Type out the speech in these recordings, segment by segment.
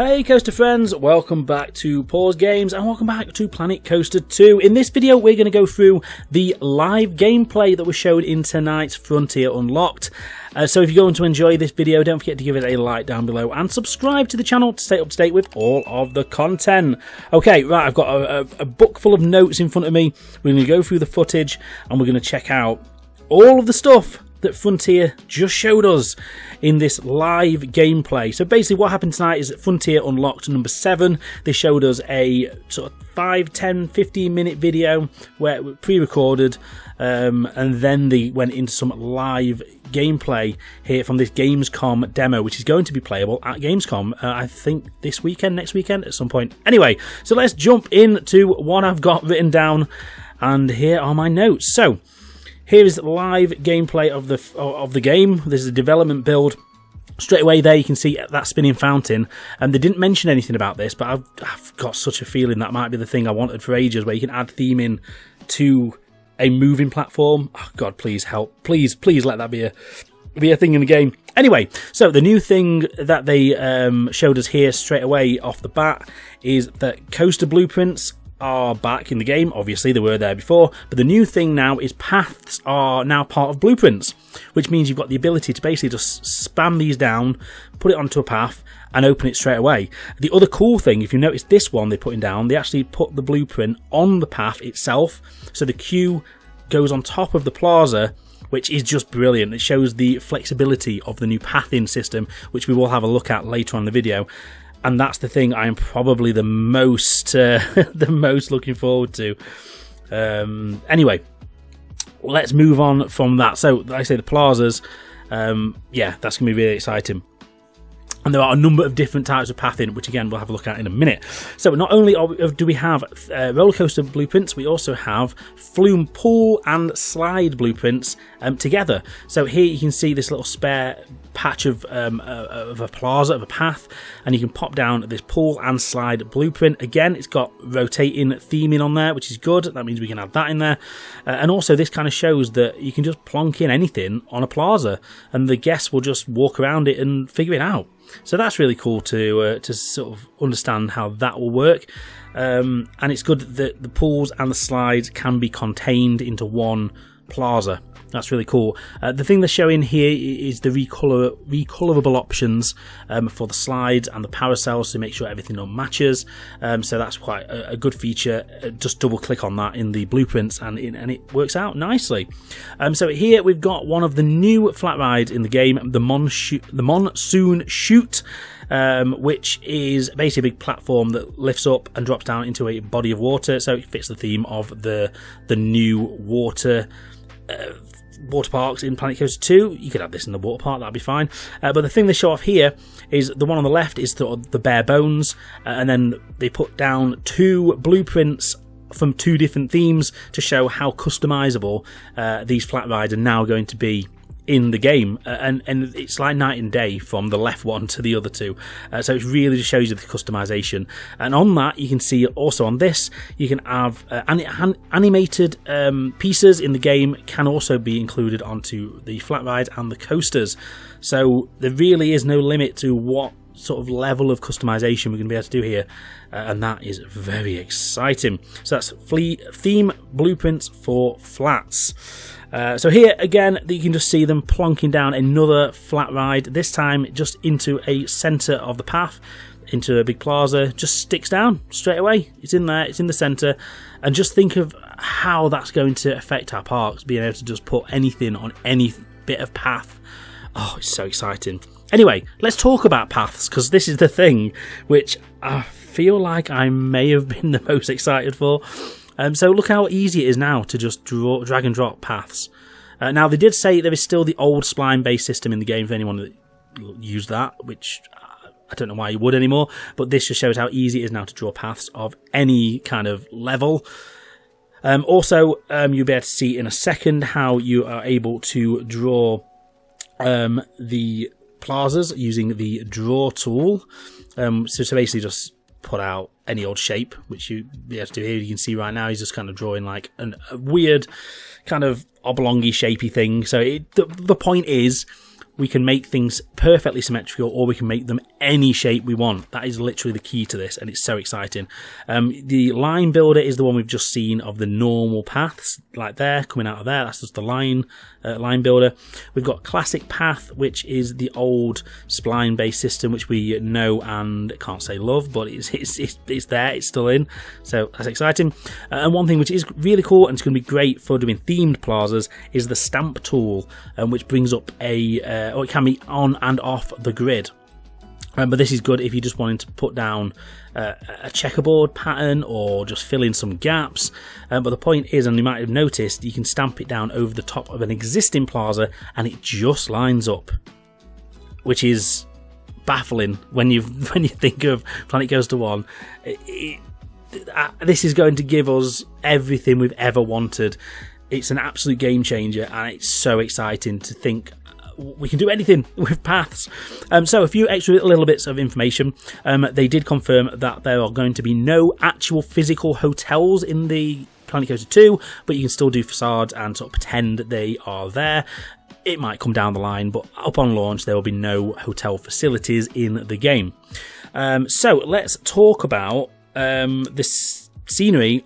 Hey Coaster friends, welcome back to Pause Games and welcome back to Planet Coaster 2. In this video we're going to go through the live gameplay that was shown in tonight's Frontier Unlocked. So if you're going to enjoy this video, don't forget to give it a like down below and subscribe to the channel to stay up to date with all of the content. Okay, right, I've got a book full of notes in front of me. We're going to go through the footage and we're going to check out all of the stuff that Frontier just showed us in this live gameplay. So basically what happened tonight is that Frontier Unlocked number 7, they showed us a sort of 5, 10, 15 minute video where it was pre-recorded, and then they went into some live gameplay here from this Gamescom demo, which is going to be playable at Gamescom, I think this weekend, next weekend at some point. Anyway, so let's jump into what I've got written down, and here are my notes. So here is live gameplay of the game. This is a development build. Straight away there you can see that spinning fountain, and they didn't mention anything about this, but I've got such a feeling that might be the thing I wanted for ages, where you can add theming to a moving platform. Oh God, please help. Please let that be a thing in the game. Anyway, so the new thing that they showed us here straight away off the bat is that coaster blueprints are back in the game. Obviously they were there before, but the new thing now is paths are now part of blueprints, which means you've got the ability to basically just spam these down, put it onto a path and open it straight away. The other cool thing, if you notice this one they're putting down, they actually put the blueprint on the path itself, so the queue goes on top of the plaza, which is just brilliant. It shows the flexibility of the new pathing system, which we will have a look at later on in the video. And that's the thing I am probably the most looking forward to. Anyway, let's move on from that. So, like I say, the plazas, yeah, that's going to be really exciting. And there are a number of different types of pathing, which again we'll have a look at in a minute. So not only do we have roller coaster blueprints, we also have flume pool and slide blueprints together. So here you can see this little spare patch of a plaza, of a path, and you can pop down this pool and slide blueprint. Again, it's got rotating theming on there, which is good. That means we can add that in there. And also this kind of shows that you can just plonk in anything on a plaza and the guests will just walk around it and figure it out. So that's really cool to sort of understand how that will work. And it's good that the pools and the slides can be contained into one plaza. That's really cool. The thing they're showing here is the recolorable options for the slides and the carousels to make sure everything matches. So that's quite a good feature. Just double click on that in the blueprints and it works out nicely. So here we've got one of the new flat rides in the game, the Monsoon Chute, which is basically a big platform that lifts up and drops down into a body of water. So it fits the theme of the new water parks in Planet Coaster 2. You could have this in the water park, that'd be fine. But the thing they show off here is the one on the left is the bare bones, and then they put down 2 blueprints from 2 different themes to show how customizable these flat rides are now going to be in the game, and it's like night and day from the left one to the other 2, so it really just shows you the customization. And on that you can see also on this you can have animated pieces in the game can also be included onto the flat ride and the coasters, so there really is no limit to what sort of level of customization we're going to be able to do here, and that is very exciting. So that's theme blueprints for flats. So here again you can just see them plonking down another flat ride, this time just into a centre of the path, into a big plaza, just sticks down straight away. It's in there, it's in the centre, and just think of how that's going to affect our parks, being able to just put anything on any bit of path. Oh, it's so exciting. Anyway, let's talk about paths, because this is the thing which I feel like I may have been the most excited for. So look how easy it is now to just drag and drop paths. Now they did say there is still the old spline based system in the game for anyone that used that, which I don't know why you would anymore, but this just shows how easy it is now to draw paths of any kind of level. Also, you'll be able to see in a second how you are able to draw the plazas using the draw tool. So to basically just put out any old shape, which you be able to do here. You can see right now he's just kind of drawing like a weird kind of oblongy shapey thing. So the point is we can make things perfectly symmetrical, or we can make them any shape we want. That is literally the key to this, and it's so exciting. The line builder is the one we've just seen of the normal paths, like there, coming out of there. That's just the line builder. We've got classic path, which is the old spline-based system, which we know and can't say love, but it's there, it's still in, so that's exciting. And one thing which is really cool, and it's going to be great for doing themed plazas, is the stamp tool, which brings up or it can be on and off the grid. But this is good if you're just wanting to put down a checkerboard pattern or just fill in some gaps. But the point is, and you might have noticed, you can stamp it down over the top of an existing plaza and it just lines up, which is baffling when you think of Planet Coaster 1. This is going to give us everything we've ever wanted. It's an absolute game changer, and it's so exciting to think we can do anything with paths. So a few extra little bits of information. They did confirm that there are going to be no actual physical hotels in the Planet Coaster 2, but you can still do facades and sort of pretend they are there. It might come down the line, but upon launch there will be no hotel facilities in the game. So let's talk about this scenery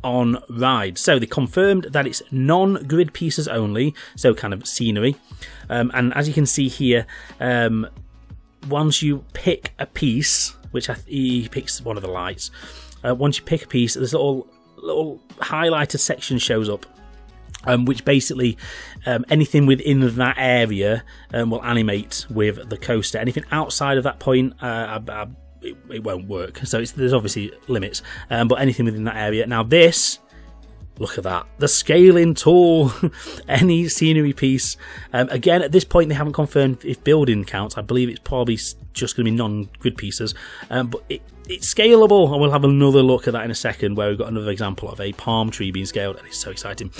on ride. So they confirmed that it's non-grid pieces only, so kind of scenery. And as you can see here, once you pick a piece, which he picks one of the lights, once you pick a piece, this little highlighted section shows up, which basically anything within that area will animate with the coaster. Anything outside of that point, it won't work. So there's obviously limits, but anything within that area. Now this, look at that, the scaling tool. Any scenery piece, again at this point they haven't confirmed if building counts. I believe it's probably just going to be non-grid pieces, but it's scalable, and we'll have another look at that in a second, where we've got another example of a palm tree being scaled, and it's so exciting.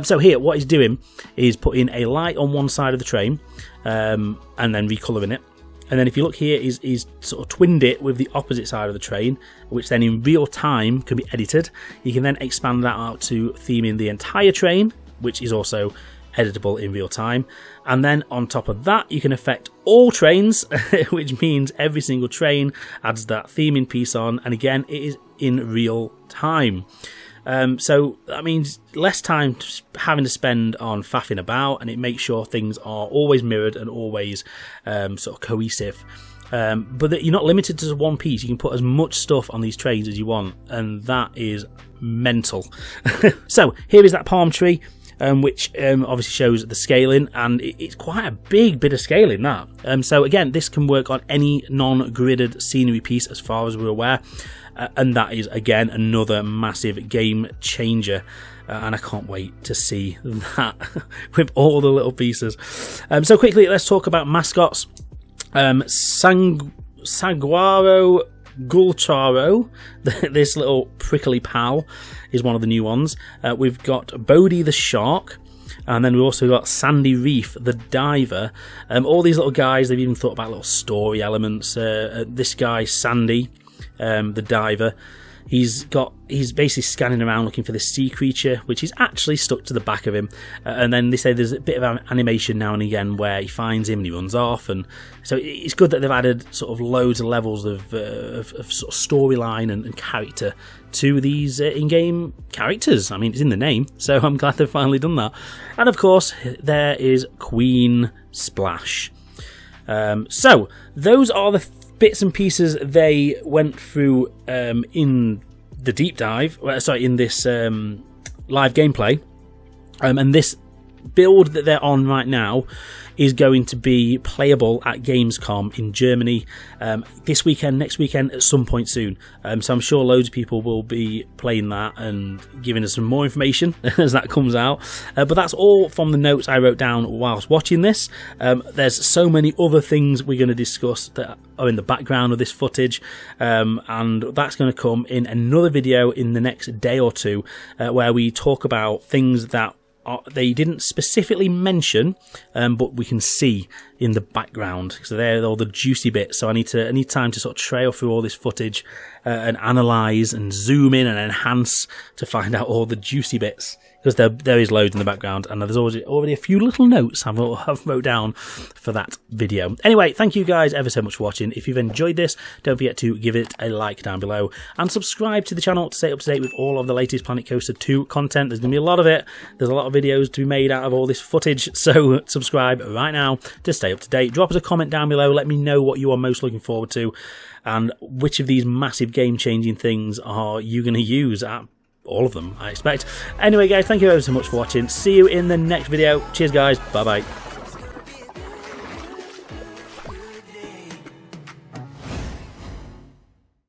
So here what he's doing is putting a light on one side of the train, and then recolouring it. And then if you look here, he's sort of twinned it with the opposite side of the train, which then in real time can be edited. You can then expand that out to theming the entire train, which is also editable in real time. And then on top of that, you can affect all trains, which means every single train adds that theming piece on. And again, it is in real time. So that means less time having to spend on faffing about, and it makes sure things are always mirrored and always sort of cohesive. But that you're not limited to one piece. You can put as much stuff on these trains as you want, and that is mental. So here is that palm tree, which obviously shows the scaling, and it's quite a big bit of scaling, that. So again, this can work on any non-gridded scenery piece as far as we're aware. And that is, again, another massive game changer. And I can't wait to see that with all the little pieces. So quickly, let's talk about mascots. Saguaro Gulcharo, this little prickly pal, is one of the new ones. We've got Bodhi the shark. And then we've also got Sandy Reef, the diver. All these little guys, they've even thought about little story elements. This guy, Sandy, the diver, he's basically scanning around looking for this sea creature, which is actually stuck to the back of him. And then they say there's a bit of animation now and again where he finds him and he runs off. And so it's good that they've added sort of loads of levels of sort of storyline and character to these in-game characters. I mean, it's in the name, so I'm glad they've finally done that. And of course, there is Queen Splash. So those are the bits and pieces they went through in the deep dive, in this live gameplay, and this build that they're on right now is going to be playable at Gamescom in Germany this weekend, next weekend, at some point soon. So I'm sure loads of people will be playing that and giving us some more information as that comes out. But that's all from the notes I wrote down whilst watching this. There's so many other things we're going to discuss that are in the background of this footage, and that's going to come in another video in the next day or two, where we talk about things that they didn't specifically mention, but we can see in the background, so they're all the juicy bits. So I need time to sort of trail through all this footage and analyze and zoom in and enhance to find out all the juicy bits, because there is loads in the background, and there's already a few little notes I've wrote down for that video. Anyway, thank you guys ever so much for watching. If you've enjoyed this, don't forget to give it a like down below and subscribe to the channel to stay up to date with all of the latest Planet Coaster 2 content. There's going to be a lot of it. There's a lot of videos to be made out of all this footage, so subscribe right now to stay up to date. Drop us a comment down below. Let me know what you are most looking forward to, and which of these massive game-changing things are you going to use at all of them, I expect. Anyway, guys, thank you ever so much for watching. See you in the next video. Cheers, guys. Bye-bye.